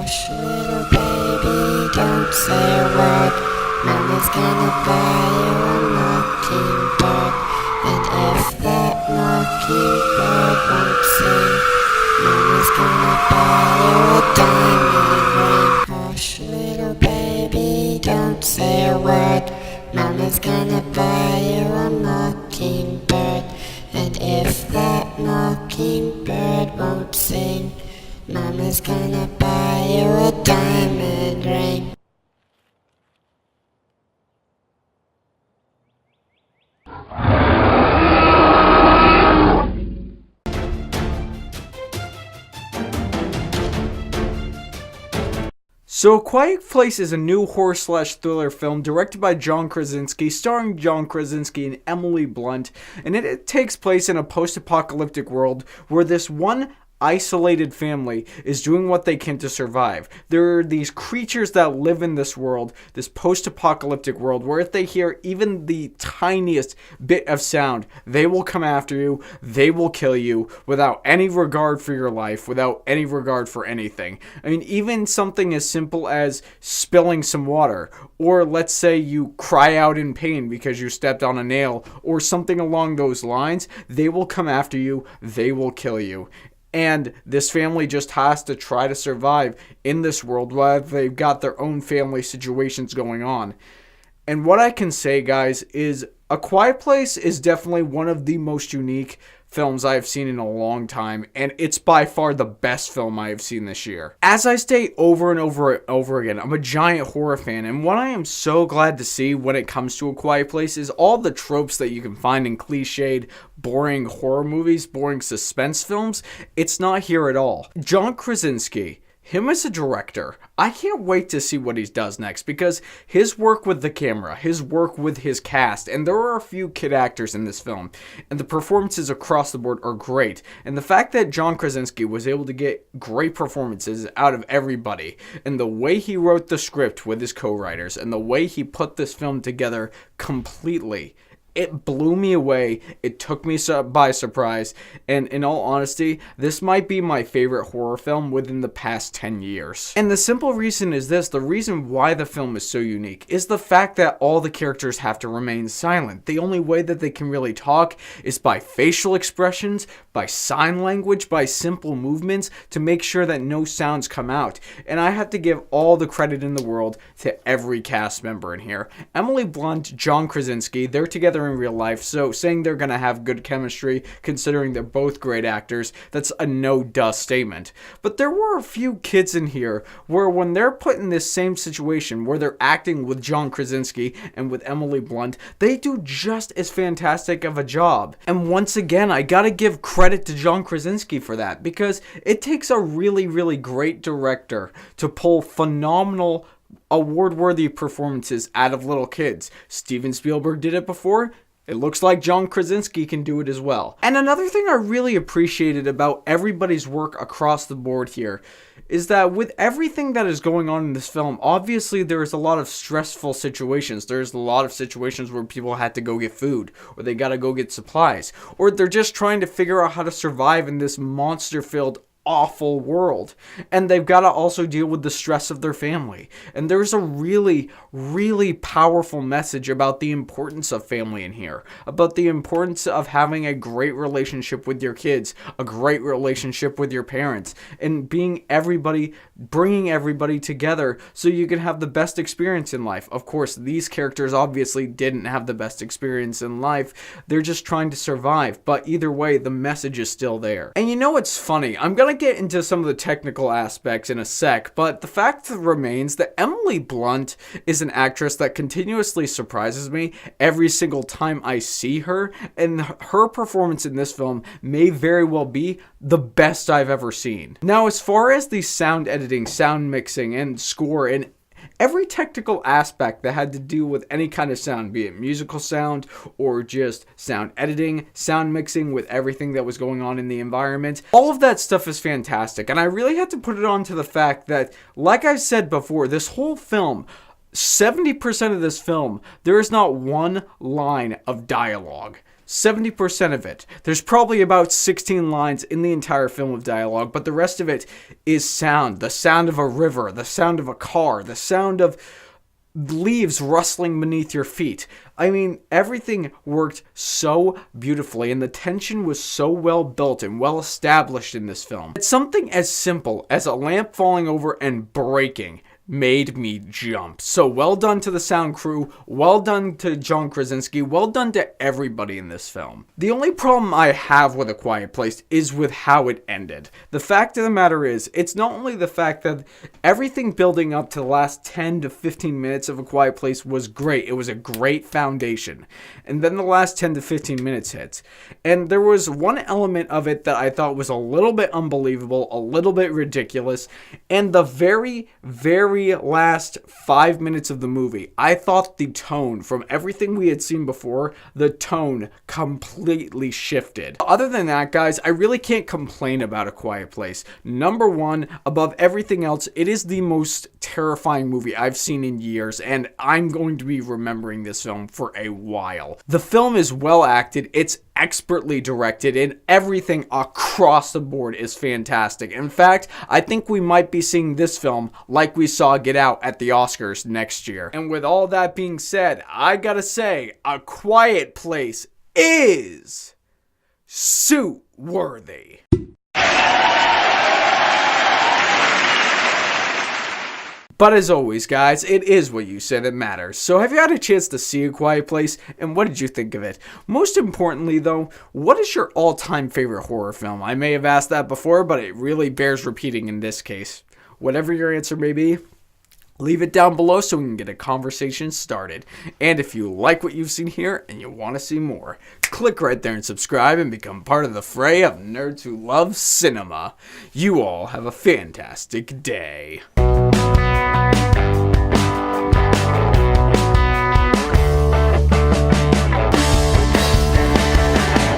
Hush, little baby, don't say a word. Mama's gonna buy you a mockingbird. And if that mockingbird won't sing, Mama's gonna buy you a diamond ring. Hush, little baby, don't say a word. Mama's gonna buy you a mockingbird. And if that mockingbird won't sing, Mama's gonna buy you a diamond ring. So, A Quiet Place is a new horror/thriller film directed by John Krasinski, starring John Krasinski and Emily Blunt, and it takes place in a post-apocalyptic world where this one isolated family is doing what they can to survive. There are these creatures that live in this world, this post-apocalyptic world, where if they hear even the tiniest bit of sound, they will come after you, they will kill you, without any regard for your life, without any regard for anything. I mean, even something as simple as spilling some water, or let's say you cry out in pain because you stepped on a nail, or something along those lines, they will come after you, they will kill you. And this family just has to try to survive in this world while they've got their own family situations going on. And what I can say, guys, is A Quiet Place is definitely one of the most unique films I have seen in a long time, and it's by far the best film I have seen this year. As I state over and over again, I'm a giant horror fan, and what I am so glad to see when it comes to A Quiet Place is all the tropes that you can find in cliched, boring horror movies, boring suspense films. It's not here at all. John Krasinski, him as a director, I can't wait to see what he does next, because his work with the camera, his work with his cast, and there are a few kid actors in this film, and the performances across the board are great. And the fact that John Krasinski was able to get great performances out of everybody, and the way he wrote the script with his co-writers, and the way he put this film together completely, it blew me away. It took me by surprise. And in all honesty, this might be my favorite horror film within the past 10 years. And the simple reason is this. The reason why the film is so unique is the fact that all the characters have to remain silent. The only way that they can really talk is by facial expressions, by sign language, by simple movements to make sure that no sounds come out. And I have to give all the credit in the world to every cast member in here. Emily Blunt, John Krasinski, they're together in real life, so saying they're going to have good chemistry, considering they're both great actors, that's a no-duh statement. But there were a few kids in here where when they're put in this same situation, where they're acting with John Krasinski and with Emily Blunt, they do just as fantastic of a job. And once again, I gotta give credit to John Krasinski for that, because it takes a really, really great director to pull phenomenal award-worthy performances out of little kids. Steven Spielberg did it before. It looks like John Krasinski can do it as well. And another thing I really appreciated about everybody's work across the board here is that with everything that is going on in this film, obviously there is a lot of stressful situations. There's a lot of situations where people had to go get food, or they gotta go get supplies, or they're just trying to figure out how to survive in this monster-filled awful world, and they've got to also deal with the stress of their family. And there's a really, really powerful message about the importance of family in here, about the importance of having a great relationship with your kids, a great relationship with your parents, and bringing everybody together so you can have the best experience in life. Of course, these characters obviously didn't have the best experience in life. They're just trying to survive, but either way, the message is still there. And you know what's funny? I'm gonna get into some of the technical aspects in a sec, but the fact remains that Emily Blunt is an actress that continuously surprises me every single time I see her, and her performance in this film may very well be the best I've ever seen. Now, as far as the sound editing, sound mixing, and score, and every technical aspect that had to do with any kind of sound, be it musical sound or just sound editing, sound mixing with everything that was going on in the environment, all of that stuff is fantastic. And I really had to put it on to the fact that, like I said before, this whole film, 70% of this film, there is not one line of dialogue. 70% of it. There's probably about 16 lines in the entire film of dialogue, but the rest of it is sound. The sound of a river, the sound of a car, the sound of leaves rustling beneath your feet. I mean, everything worked so beautifully, and the tension was so well built and well established in this film. It's something as simple as a lamp falling over and breaking made me jump. So well done to the sound crew, well done to John Krasinski, well done to everybody in this film. The only problem I have with A Quiet Place is with how it ended. The fact of the matter is, it's not only the fact that everything building up to the last 10 to 15 minutes of A Quiet Place was great. It was a great foundation. And then the last 10 to 15 minutes hits. And there was one element of it that I thought was a little bit unbelievable, a little bit ridiculous, and the very last 5 minutes of the movie, I thought the tone from everything we had seen before, the tone completely shifted. Other than that, guys, I really can't complain about A Quiet Place. Number one, above everything else, it is the most terrifying movie I've seen in years, and I'm going to be remembering this film for a while. The film is well acted, it's expertly directed, and everything across the board is fantastic. In fact, I think we might be seeing this film like we saw Get Out at the Oscars next year. And with all that being said, I gotta say, A Quiet Place is suit worthy. But as always, guys, it is what you say that matters. So have you had a chance to see A Quiet Place, and what did you think of it? Most importantly, though, what is your all-time favorite horror film? I may have asked that before, but it really bears repeating in this case. Whatever your answer may be, leave it down below so we can get a conversation started. And if you like what you've seen here and you want to see more, click right there and subscribe and become part of the fray of nerds who love cinema. You all have a fantastic day.